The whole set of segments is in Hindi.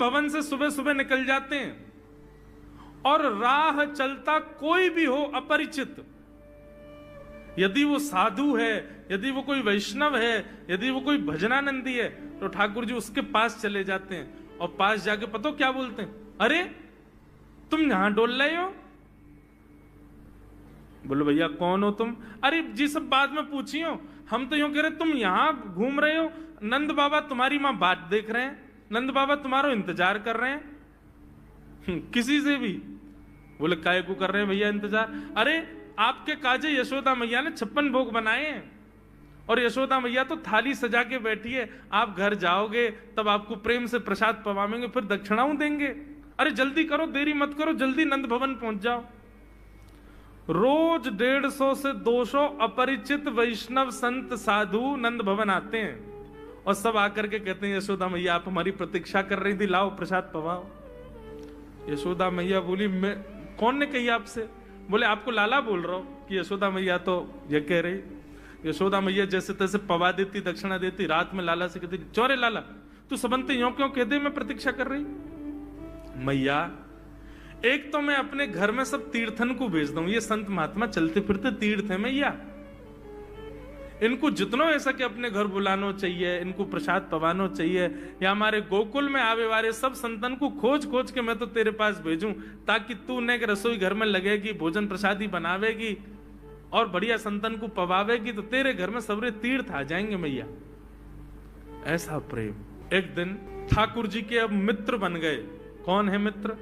भवन से सुबह सुबह निकल जाते हैं और राह चलता कोई भी हो अपरिचित, यदि वो साधु है, यदि वो कोई वैष्णव है, यदि वो कोई भजनानंदी है, तो ठाकुर जी उसके पास चले जाते हैं और पास जाके पता क्या बोलते हैं, अरे तुम यहां डोल रहे हो? बोलो भैया कौन हो तुम? अरे जी सब बाद में पूछियो, हम तो यूं कह रहे तुम यहां घूम रहे हो, नंद बाबा तुम्हारी मां बात देख रहे हैं, नंद बाबा तुम्हारा इंतजार कर रहे हैं। किसी से भी? बोले काय को कर रहे हैं भैया इंतजार? अरे आपके काजे यशोदा मैया ने 56 भोग बनाए हैं और यशोदा मैया तो थाली सजा के बैठी है, आप घर जाओगे तब आपको प्रेम से प्रसाद पवाएंगे, फिर दक्षिणाओं देंगे। अरे जल्दी करो, देरी मत करो, जल्दी नंद भवन पहुंच जाओ। रोज 150 से 200 अपरिचित वैष्णव संत साधु नंद भवन आते हैं और सब आकर के कहते हैं यशोदा मैया आप हमारी प्रतीक्षा कर रही थी, लाओ प्रसाद पवाओ। यशोदा मैया बोली मैं, कौन ने कही आपसे? बोले आपको लाला बोल रहा हूं कि यशोदा मैया तो ये कह रही। यशोदा मैया जैसे तैसे पवा देती, दक्षिणा देती, रात में लाला से कहती चौरे लाला तू सबंते यूं क्यों कहते मैं प्रतीक्षा कर रही? मैया एक तो मैं अपने घर में सब तीर्थन को भेज दूं, ये संत महात्मा चलते फिरते तीर्थ है मैया, इनको जितना हो सके अपने घर बुलाना चाहिए, इनको प्रसाद पवाना चाहिए, या हमारे गोकुल में आवे वाले सब संतन को खोज खोज के मैं तो तेरे पास भेजूं ताकि तू ने रसोई घर में लगेगी, भोजन प्रसादी बनावेगी और बढ़िया संतन को पवावेगी, तो तेरे घर में सबरे तीर्थ आ जाएंगे मैया। ऐसा प्रेम। एक दिन ठाकुर जी के अब मित्र बन गए। कौन है मित्र?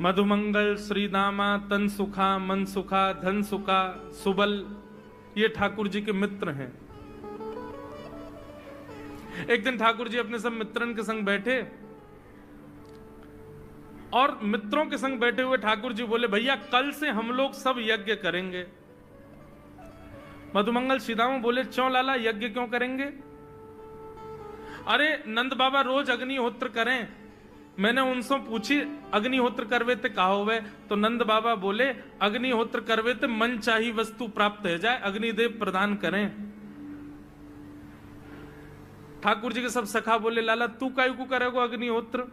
मधुमंगल, श्रीदामा, तन सुखा, मन सुखा, धन सुखा, सुबल, ये ठाकुर जी के मित्र हैं। एक दिन ठाकुर जी अपने सब मित्रन के संग बैठे और मित्रों के संग बैठे हुए ठाकुर जी बोले भैया कल से हम लोग सब यज्ञ करेंगे। मधुमंगल श्रीदामा बोले क्यों लाला यज्ञ क्यों करेंगे? अरे नंद बाबा रोज अग्निहोत्र करें, मैंने उनसे पूछी अग्निहोत्र करवे ते कहा हुए, तो नंद बाबा बोले अग्निहोत्र करवे ते मन चाही वस्तु प्राप्त हो जाए, अग्निदेव प्रदान करें। ठाकुर जी के सब सखा बोले लाला तू काहे को करेगो अग्निहोत्र?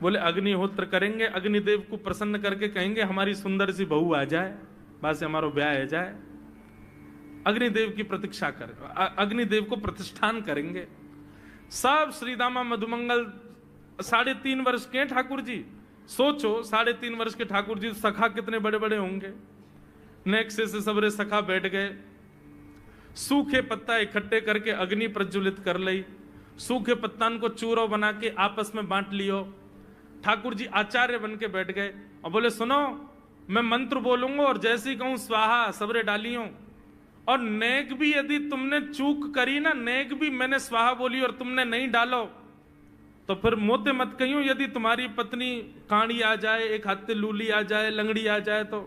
बोले अग्निहोत्र करेंगे, अग्निदेव को प्रसन्न करके कहेंगे हमारी सुंदर सी बहू आ जाए, बस हमारा ब्याह हो जाए। अग्निदेव की प्रतीक्षा कर, अग्निदेव को प्रतिष्ठान करेंगे। सब श्रीदामा मधुमंगल 3.5 वर्ष के ठाकुर जी, सोचो 3.5 वर्ष के ठाकुर जी, सखा कितने बड़े बड़े होंगे। नेक्से से सबरे सखा बैठ गए, सूखे पत्ता इकट्ठे करके अग्नि प्रज्वलित कर ली, सूखे पत्तान को चूरो बना के आपस में बांट लियो। ठाकुर जी आचार्य बन के बैठ गए और बोले सुनो मैं मंत्र बोलूंगा और जैसे ही कहूं स्वाहा सबरे डालियो, और नेक भी यदि तुमने चूक करी ना, नेक भी मैंने स्वाहा बोली और तुमने नहीं डालो तो फिर मोते मत कहियो, यदि तुम्हारी पत्नी कांडी आ जाए, एक हाथे लूली आ जाए, लंगड़ी आ जाए तो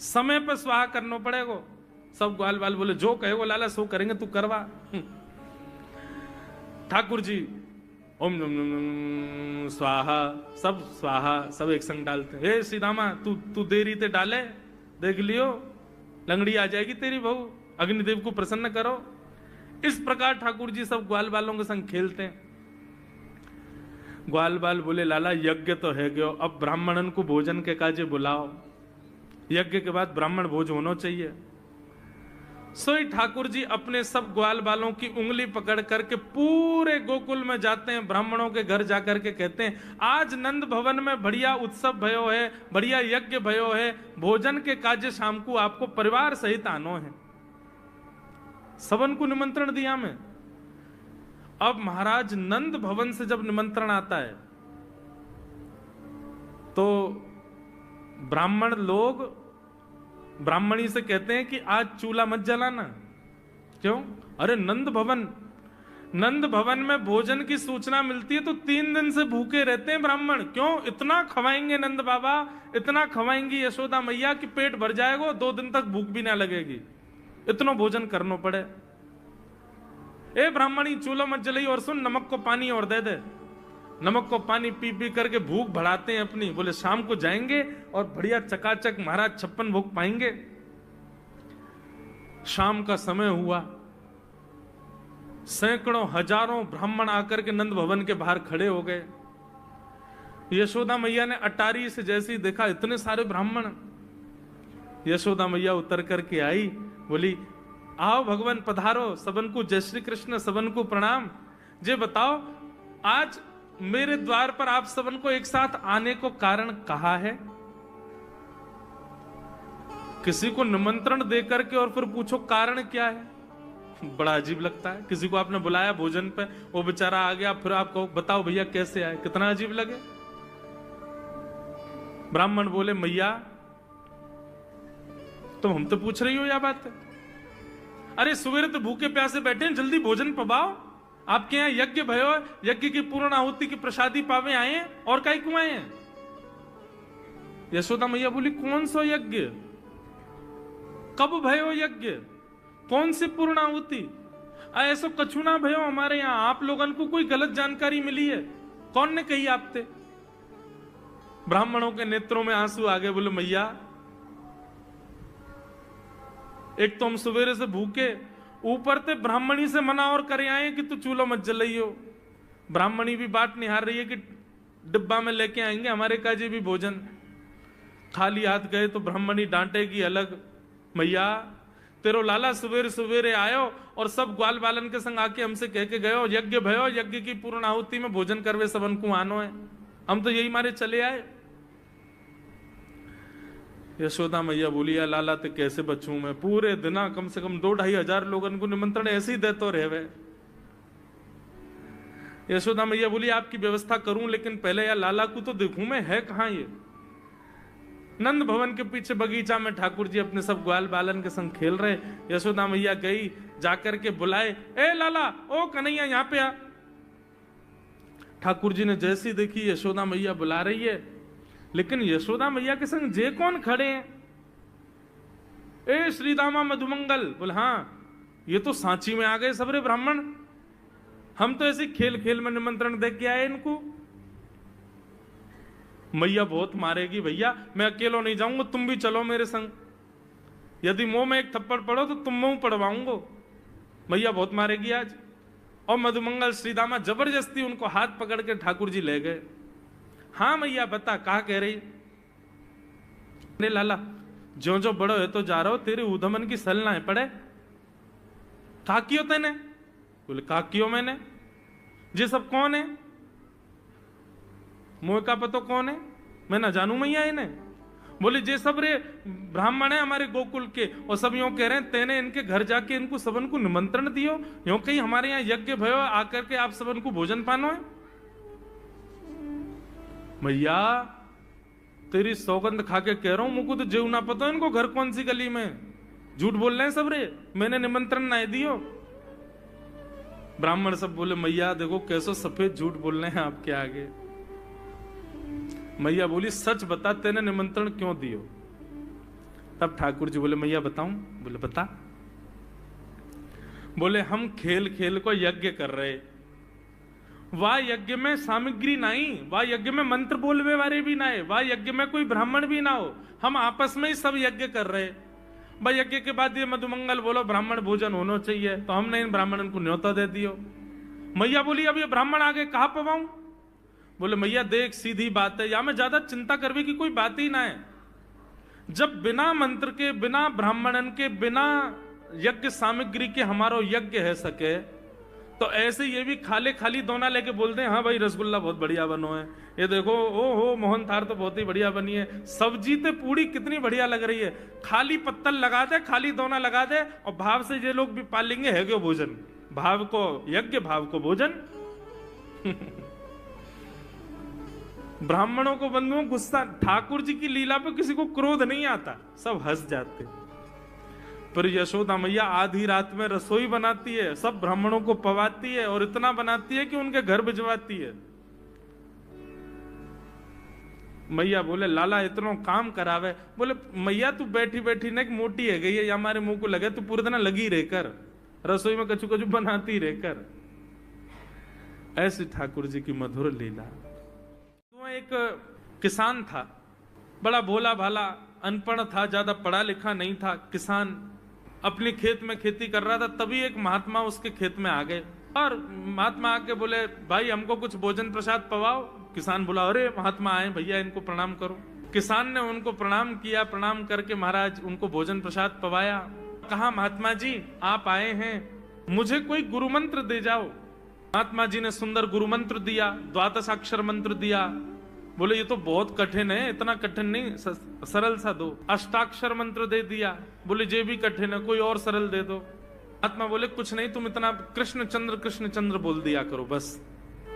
समय पर स्वाहा करना पड़ेगा। सब ग्वाल बाल बोले जो कहेगो लाला सो करेंगे, तू करवा। ठाकुर जी ओम स्वाहा, सब स्वाहा सब एक संग डालते। हे श्रीदामा तू देरी ते डाले, देख लियो लंगड़ी आ जाएगी तेरी बहू, अग्निदेव को प्रसन्न करो। इस प्रकार ठाकुर जी सब ग्वाल बालों के संग खेलते हैं। ग्वाल बाल बोले लाला यज्ञ तो है गयो, अब ब्राह्मणन को भोजन के काजे बुलाओ, यज्ञ के बाद ब्राह्मण भोज होना चाहिए। सोई ठाकुर जी अपने सब ग्वाल बालों की उंगली पकड़ करके पूरे गोकुल में जाते हैं, ब्राह्मणों के घर जाकर के कहते हैं आज नंद भवन में बढ़िया उत्सव भयो है, बढ़िया यज्ञ भयो है, भोजन के काजे शाम को आपको परिवार सहित आनो है। सबन को निमंत्रण दिया मैं। अब महाराज नंद भवन से जब निमंत्रण आता है तो ब्राह्मण लोग ब्राह्मणी से कहते हैं कि आज चूल्हा मत जलाना। क्यों? अरे नंद भवन में भोजन की सूचना मिलती है तो 3 दिन से भूखे रहते हैं ब्राह्मण। क्यों? इतना खवाएंगे नंद बाबा, इतना खवाएंगी यशोदा मैया कि पेट भर जाएगा, 2 दिन तक भूख भी ना लगेगी, इतना भोजन करना पड़े। ए ब्राह्मणी चूल्हा मत जलाई और सुन नमक को पानी और दे दे। नमक को पानी पी पी करके भूख बढ़ाते हैं अपनी। बोले शाम को जाएंगे और बढ़िया चकाचक महाराज 56 भोग पाएंगे। शाम का समय हुआ, सैकड़ों हजारों ब्राह्मण आकर के नंद भवन के बाहर खड़े हो गए। यशोदा मैया ने अटारी से जैसे ही देखा इतने सारे ब्राह्मण, यशोदा मैया उतर करके आई, बोली आओ भगवान पधारो, सबन को जय श्री कृष्ण, सबन को प्रणाम। जे बताओ आज मेरे द्वार पर आप सबन को एक साथ आने को कारण कहा है? किसी को निमंत्रण देकर के और फिर पूछो कारण क्या है, बड़ा अजीब लगता है। किसी को आपने बुलाया भोजन पे, वो बेचारा आ गया, फिर आपको बताओ भैया कैसे आए, कितना अजीब लगे। ब्राह्मण बोले मैया तुम हमसे पूछ रही हो या बात है? अरे सवेरे तो भूखे प्यासे बैठे हैं, जल्दी भोजन पवाओ। आपके यहाँ यज्ञ भयो, यज्ञ की पूर्ण आहुति की प्रसादी पावे आए हैं, और काई क्यों आए हैं? यशोदा मैया बोली कौन सा यज्ञ, कब भयो यज्ञ, कौन सी पूर्ण आहुति? ऐसा कछु ना भयो हमारे यहाँ, आप लोगन को कोई गलत जानकारी मिली है, कौन ने कही आपसे? ब्राह्मणों के नेत्रों में आंसू आ गए, बोले मैया एक तो हम सवेरे से भूखे, ऊपर से ब्राह्मणी से मना और करे आए कि तू चूल्हा मत जलाइयो। ब्राह्मणी भी बात निहार रही है कि डिब्बा में लेके आएंगे हमारे काजी भी भोजन। खाली हाथ गए तो ब्राह्मणी डांटेगी अलग। मैया तेरो लाला सवेरे सवेरे आयो और सब ग्वाल बालन के संग आके हमसे कह के गयो यज्ञ भयो, यज्ञ की पूर्ण आहुति में भोजन करवे सबन को आनो है, हम तो यही मारे चले आए। यशोदा मैया बोली या लाला ते कैसे बचूं मैं, पूरे दिना कम से कम 2-2.5 हजार लोगन को निमंत्रण ऐसे ही देते रहे। यशोदा मैया बोली आपकी व्यवस्था करूं, लेकिन पहले या लाला को तो देखूं मैं, है कहां ये? नंद भवन के पीछे बगीचा में ठाकुर जी अपने सब ग्वाल बालन के संग खेल रहे। यशोदा मैया गई, जाकर के बुलाए, ए लाला, ओ कन्हैया यहाँ पे आ। ठाकुर जी ने जैसी देखी यशोदा मैया बुला रही है, लेकिन यशोदा मैया के संग जे कौन खड़े हैं? ए श्रीदामा मधुमंगल। बोले हाँ ये तो सांची में आ गए सबरे ब्राह्मण, हम तो ऐसे खेल खेल में निमंत्रण दे के आए इनको। मैया बहुत मारेगी भैया, मैं अकेलो नहीं जाऊंगा, तुम भी चलो मेरे संग, यदि मुंह में एक थप्पड़ पड़ो तो तुम मुंह पड़वाऊंगा। मैया बहुत मारेगी आज। और मधुमंगल श्रीदामा जबरदस्ती उनको हाथ पकड़ के ठाकुर जी ले गए। हाँ मैया बता, कहा कह रही? अरे लाला जो जो बड़ो है तो जा रहा हो, तेरे उधमन की सल ना है पड़े। कहा कियो तेने? बोले कहा कियो मैंने। ये सब कौन है? मोह का पतो कौन है? मैं ना जानू मैया इन्हें। बोले जे सब रे ब्राह्मण है हमारे गोकुल के, और सब यूं कह रहे हैं तेने इनके घर जाके इनको सबन को निमंत्रण दियो, यूं कहीं हमारे यहाँ यज्ञ भयो आकर के आप सबन को भोजन पानो है। मैया तेरी सौगंध खा के कह रहा हूं, मुझको तो जीव ना पता इनको घर कौन सी गली में, झूठ बोल रहे हैं सब रे, मैंने निमंत्रण ना दियो। ब्राह्मण सब बोले मैया देखो कैसो सफेद झूठ बोल रहे हैं आपके आगे। मैया बोली सच बता तेने निमंत्रण क्यों दियो? तब ठाकुर जी बोले मैया बताऊं? बोले बता। बोले हम खेल खेल को यज्ञ कर रहे, वाह यज्ञ में सामग्री नहीं, वाह यज्ञ में मंत्र बोलवे वाले भी ना है, वाह यज्ञ में कोई ब्राह्मण भी ना हो, हम आपस में ही सब यज्ञ कर रहे। भाई यज्ञ के बाद ये मधुमंगल बोलो ब्राह्मण भोजन होना चाहिए, तो हमने इन ब्राह्मणों को न्योता दे दियो। मैया बोली अब ये ब्राह्मण आगे कहां पवाऊं? बोले मैया देख सीधी बात है, या में ज्यादा चिंता करवे की कोई बात ही ना है। जब बिना मंत्र के, बिना ब्राह्मणन के, बिना यज्ञ सामग्री के हमारो यज्ञ है सके, तो ऐसे ये भी खाली खाली दोना लेके बोलते हैं हाँ भाई रसगुल्ला बहुत बढ़िया बनो है, ये देखो ओ हो मोहन थार तो बहुत ही बढ़िया बनी है, सब्जी तो पूरी कितनी बढ़िया लग रही है, खाली पत्तल लगा दे, खाली दोना लगा दे, और भाव से ये लोग भी पाल लेंगे है क्यों भोजन, भाव को यज्ञ भाव को भोजन। ब्राह्मणों को बंधुओं गुस्सा, ठाकुर जी की लीला पे किसी को क्रोध नहीं आता, सब हंस जाते। पर यशोदा मैया आधी रात में रसोई बनाती है, सब ब्राह्मणों को पवाती है, और इतना बनाती है कि उनके घर भिजवाती है। मैया बोले लाला इतना काम करावे। बोले मैया तू बैठी बैठी ना मोटी है गई है, या हमारे मुंह को लगे, तू पूरे दिन लगी रहकर रसोई में कछु कछु बनाती रहकर। ऐसी ठाकुर जी की मधुर लीला। एक किसान था, बड़ा भोला भाला, अनपढ़ था, ज्यादा पढ़ा लिखा नहीं था, किसान अपने खेत में खेती कर रहा था, तभी एक महात्मा उसके खेत में आ गए और महात्मा आके बोले, भाई हमको कुछ भोजन प्रसाद पवाओ। किसान बोला, अरे महात्मा आए भैया, इनको प्रणाम करो। किसान ने उनको प्रणाम किया, प्रणाम करके महाराज उनको भोजन प्रसाद पवाया। कहा, महात्मा जी आप आए हैं, मुझे कोई गुरु मंत्र दे जाओ। महात्मा जी ने सुंदर गुरु मंत्र दिया, द्वादशाक्षर मंत्र दिया। बोले ये तो बहुत कठिन है, इतना कठिन नहीं, सरल सा दो। अष्टाक्षर मंत्र दे दिया। बोले ये भी कठिन है, कोई और सरल दे दो। महात्मा बोले कुछ नहीं, तुम इतना कृष्ण चंद्र बोल दिया करो बस।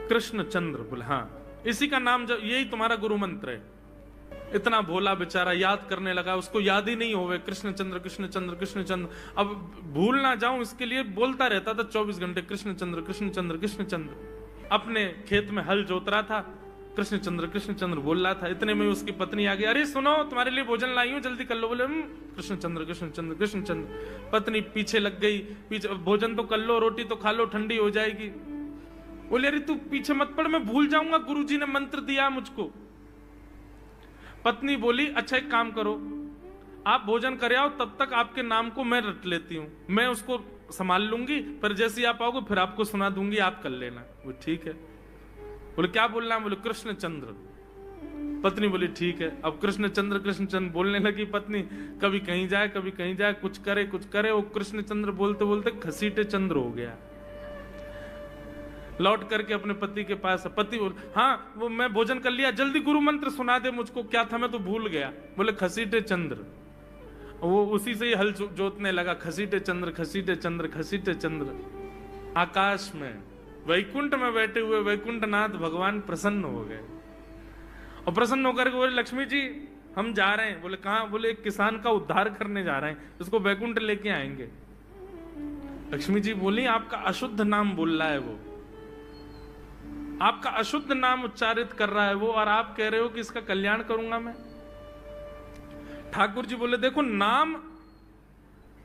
कृष्ण चंद्र बोले, हाँ इसी का नाम, जब यही तुम्हारा गुरु मंत्र है। इतना भोला बेचारा याद करने लगा, उसको याद ही नहीं होवे कृष्ण चंद्र कृष्ण चंद्र कृष्ण चंद्र। अब भूल ना जाऊं इसके लिए बोलता रहता था 24 घंटे, कृष्ण चंद्र कृष्ण चंद्र कृष्ण चंद्र। अपने खेत में हल जोत रहा था, कृष्ण चंद्र बोल रहा था। इतने में उसकी पत्नी आ गई, अरे सुनो तुम्हारे लिए भोजन लाई हूं, जल्दी कर लो। बोले कृष्ण चंद्र कृष्ण चंद्र कृष्ण चंद्र। पत्नी पीछे लग गई, पीछे, भोजन तो कर लो, रोटी तो खा लो, ठंडी हो जाएगी। बोले अरे तू पीछे मत पड़, मैं भूल जाऊंगा, गुरुजी ने मंत्र दिया मुझको। पत्नी बोली, अच्छा एक काम करो, आप भोजन कर आओ, तब तक आपके नाम को मैं रट लेती हूँ, मैं उसको संभाल लूंगी, पर जैसे आप आओगे फिर आपको सुना दूंगी, आप कर लेना। वो ठीक है। बोले क्या बोलना है? बोले कृष्ण चंद्र। पत्नी बोली ठीक है। अब कृष्ण चंद्र बोलने लगी पत्नी, कभी कहीं जाए कभी कहीं जाए, कुछ करे। वो कृष्ण चंद्र बोलते बोलते घसीटे चंद्र हो गया। लौट करके अपने पति के पास, पति बोल, हाँ वो मैं भोजन कर लिया, जल्दी गुरु मंत्र सुना दे मुझको, क्या था मैं तो भूल गया। बोले घसीटे चंद्र। वो उसी से ही हल जोतने लगा, घसीटे चंद्र घसीटे चंद्र घसीटे चंद्र। आकाश में वैकुंठ में बैठे हुए वैकुंठनाथ भगवान प्रसन्न हो गए और प्रसन्न होकर बोले, लक्ष्मी जी हम जा रहे हैं। बोले कहां? बोले एक किसान का उद्धार करने जा रहे हैं, उसको वैकुंठ लेके आएंगे। लक्ष्मी जी बोली, आपका अशुद्ध नाम बोल रहा है वो, आपका अशुद्ध नाम उच्चारित कर रहा है वो, और आप कह रहे हो कि इसका कल्याण करूंगा मैं। ठाकुर जी बोले, देखो नाम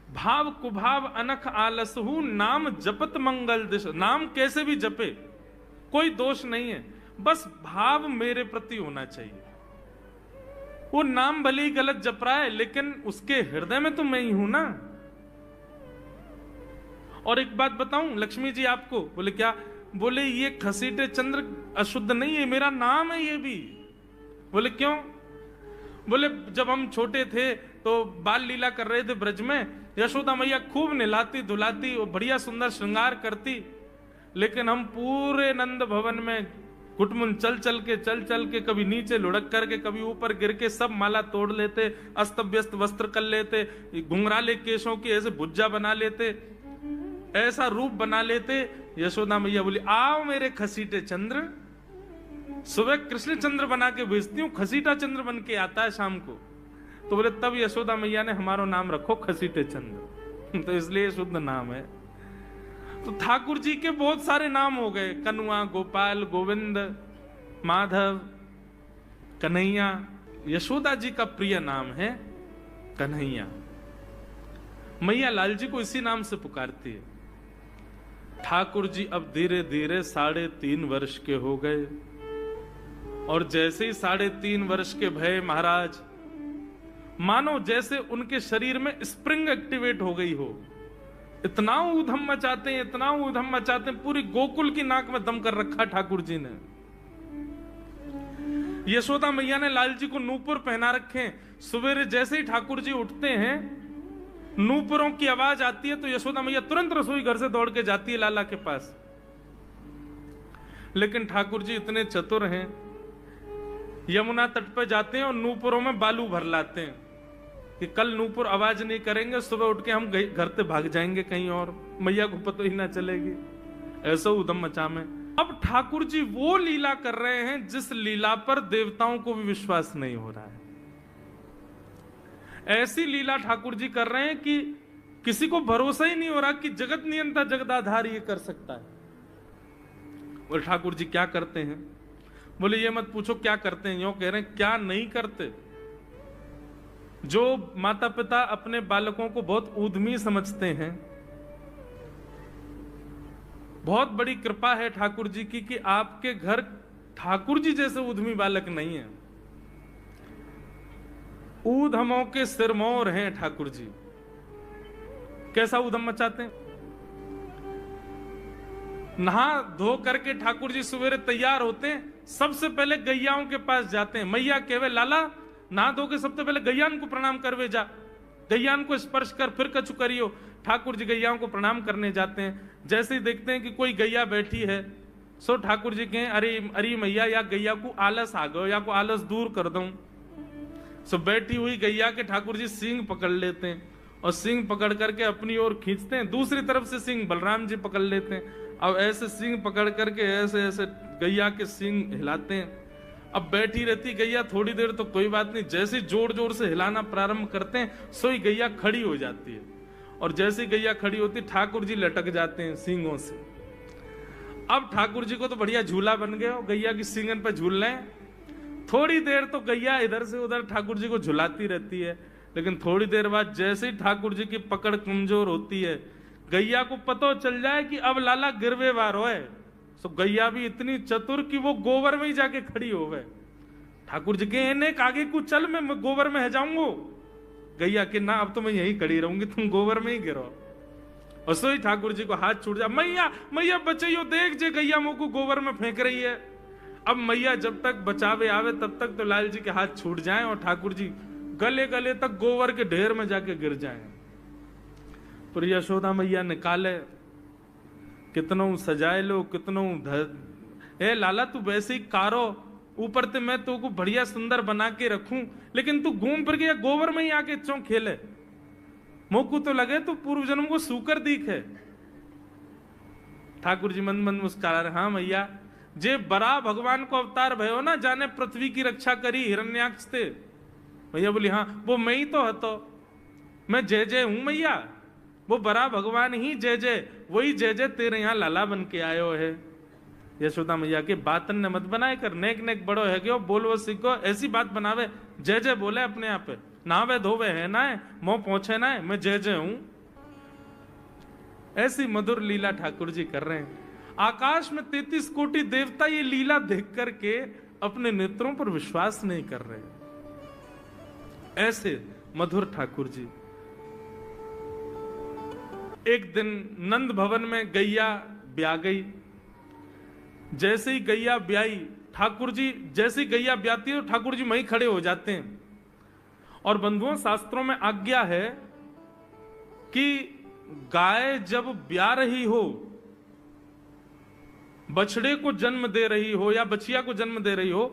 भाव कुभाव अनख आलसहु, नाम जपत मंगल दिश। नाम कैसे भी जपे कोई दोष नहीं है, बस भाव मेरे प्रति होना चाहिए। वो नाम भले ही गलत जप रहा है, लेकिन उसके हृदय में तो मैं ही हूं ना। और एक बात बताऊं लक्ष्मी जी आपको। बोले क्या? बोले ये घसीटे चंद्र अशुद्ध नहीं है, मेरा नाम है ये भी। बोले क्यों? बोले जब हम छोटे थे तो बाल लीला कर रहे थे ब्रज में, यशोदा मैया खूब नहलाती धुलाती और बढ़िया सुंदर श्रृंगार करती, लेकिन हम पूरे नंद भवन में घुटमुन चल चल के कभी नीचे लुढ़क करके कभी ऊपर गिर के सब माला तोड़ लेते, अस्त व्यस्त वस्त्र कर लेते, घुंघराले केशों की ऐसे भुज्जा बना लेते, ऐसा रूप बना लेते। यशोदा मैया बोली, आओ मेरे खसीटे चंद्र, सुबह कृष्ण चंद्र बना के भेजती हूँ, खसीटा चंद्र बन के आता है शाम को। तो बोले तब यशोदा मैया ने हमारा नाम रखो खसीटे चंद्र, तो इसलिए शुद्ध नाम है। तो ठाकुर जी के बहुत सारे नाम हो गए, कनुआ, गोपाल, गोविंद, माधव, कन्हैया। यशोदा जी का प्रिय नाम है कन्हैया। मैया लाल जी को इसी नाम से पुकारती है। ठाकुर जी अब धीरे धीरे 3.5 वर्ष के हो गए, और जैसे ही 3.5 वर्ष के भय महाराज, मानो जैसे उनके शरीर में स्प्रिंग एक्टिवेट हो गई हो। इतना ऊधम मचाते हैं, इतना ऊधम मचाते हैं, पूरी गोकुल की नाक में दम कर रखा ठाकुर जी ने। यशोदा मैया ने लाल जी को नूपुर पहना रखे। सवेरे जैसे ही ठाकुर जी उठते हैं, नूपुरों की आवाज आती है तो यशोदा मैया तुरंत रसोई घर से दौड़ के जाती है लाला के पास। लेकिन ठाकुर जी इतने चतुर हैं, यमुना तट पर जाते हैं और नूपुरों में बालू भर लाते हैं कि कल नूपुर आवाज नहीं करेंगे, सुबह उठ के हम घर से भाग जाएंगे कहीं और, मैया को पता ही ना चलेगी। ऐसा उधम मचा में। अब ठाकुर जी वो लीला कर रहे हैं जिस लीला पर देवताओं को भी विश्वास नहीं हो रहा है। ऐसी लीला ठाकुर जी कर रहे हैं कि किसी को भरोसा ही नहीं हो रहा कि जगत नियंता जगदाधार ये कर सकता है। बोले ठाकुर जी क्या करते हैं? बोले ये मत पूछो क्या करते हैं, यूं कह रहे हैं क्या नहीं करते। जो माता पिता अपने बालकों को बहुत ऊधमी समझते हैं, बहुत बड़ी कृपा है ठाकुर जी की कि आपके घर ठाकुर जी जैसे ऊधमी बालक नहीं है। ऊधमों के सिरमौर हैं ठाकुर जी। कैसा उधम मचाते हैं। नहा धो करके ठाकुर जी सवेरे तैयार होते हैं, सबसे पहले गैयाओं के पास जाते हैं। मैया कहवे लाला नहा धो के सबसे पहले गैयान को प्रणाम करवे जा, गैयान को स्पर्श कर फिर कछु करियो। ठाकुर जी गैयाओं को प्रणाम करने जाते हैं। जैसे ही देखते हैं कि कोई गैया बैठी है, सो ठाकुर जी कहें अरे अरे मैया या गैया को आलस आ गयो, या को आलस दूर कर दूं। सो बैठी हुई गैया के ठाकुर जी सींग पकड़ लेते हैं और सींग पकड़ करके अपनी ओर खींचते हैं, दूसरी तरफ से सींग बलराम जी पकड़ लेते हैं। अब ऐसे सींग पकड़ करके ऐसे ऐसे गैया के सींग हिलाते हैं। अब बैठी रहती गैया थोड़ी देर तो कोई बात नहीं, जैसे जोर जोर से हिलाना प्रारंभ करते हैं सोई गैया खड़ी हो जाती है, और जैसी गैया खड़ी होती ठाकुर जी लटक जाते हैं सींगों से। अब ठाकुर जी को तो बढ़िया झूला बन गया, गैया की सींगन पे झूल रहे हैं। थोड़ी देर तो गैया इधर से उधर ठाकुर जी को झुलाती रहती है, लेकिन थोड़ी देर बाद जैसे ही ठाकुर जी की पकड़ कमजोर होती है, गैया को पता चल जाए कि अब लाला गिरवे वारो है, तो गैया भी इतनी चतुर कि वो गोबर में ही जाके खड़ी हो गए। ठाकुर जी के ने आगे को चल, मैं गोबर में है जाऊंगो। गैया के ना अब तो मैं यही खड़ी रहूंगी, तुम गोबर में ही गिरो। और सोई ठाकुर जी को हाथ छूट जा, मैया मैया बचाइयो, देख जे गैया मुंह को गोबर में फेंक रही है। अब मैया जब तक बचावे आवे तब तक तो लाल जी के हाथ छूट जाएं और ठाकुर जी गले गले तक गोबर के ढेर में जाके गिर जाएं। पर यशोदा मैया निकाले, कितनों सजाए लो, कितनों ए लाला तू वैसे ही कारो, ऊपर ते मैं तो को बढ़िया सुंदर बना के रखूं, लेकिन तू घूम फिर के गोबर में ही आके चौ खेले। मोकू तो लगे तू पूर्व जन्म को सूकर दीख है। ठाकुर जी मंद मंद मुस्कुरा रहे, हाँ मैया जे बरा भगवान को अवतार भयो ना, जाने पृथ्वी की रक्षा करी हिरण्याक्ष थे। मैया बोली हाँ वो मैं ही तो हतो, मैं जय जय हूं मैया, वो बरा भगवान ही जय जय, वही जय जय तेरे यहाँ लाला बन के आयो है। यशोदा मैया के बातन ने मत बनाए कर, नेक नेक बड़ो है क्यों बोल वो सीखो, ऐसी बात बनावे, जय जय बोले अपने आप पे, नावे धोवे है ना है, मोह पहुंचे ना है, मैं जय जय हूं। ऐसी मधुर लीला ठाकुर जी कर रहे हैं। आकाश में 33 कोटि देवता ये लीला देख करके अपने नेत्रों पर विश्वास नहीं कर रहे, ऐसे मधुर ठाकुर जी। एक दिन नंद भवन में गैया ब्याह गई। जैसे ही गैया ब्याई, ठाकुर जी जैसे ही गैया ब्याती है ठाकुर जी वहीं खड़े हो जाते हैं। और बंधुओं शास्त्रों में आज्ञा है कि गाय जब ब्याह रही हो, बछड़े को जन्म दे रही हो या बछिया को जन्म दे रही हो,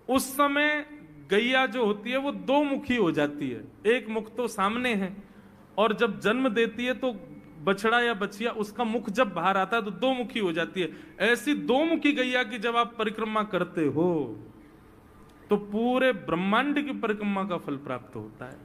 उस समय गैया जो होती है वो दो मुखी हो जाती है। एक मुख तो सामने है, और जब जन्म देती है तो बछड़ा या बछिया उसका मुख जब बाहर आता है तो दो मुखी हो जाती है। ऐसी दो मुखी गैया की जब आप परिक्रमा करते हो तो पूरे ब्रह्मांड की परिक्रमा का फल प्राप्त होता है।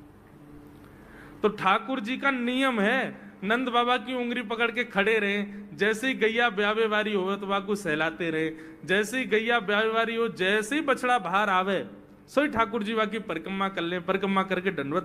तो ठाकुर जी का नियम है, नंद बाबा की उंगली पकड़ के खड़े रहे, जैसे ही गैया ब्यावे वारी हो तो वाको सहलाते रहे, जैसे ही गैया ब्यावे वारी हो, जैसे ही बछड़ा बाहर आवे सोई ठाकुर जी वाकी परिक्रमा कर ले, परिक्रमा करके दंडवत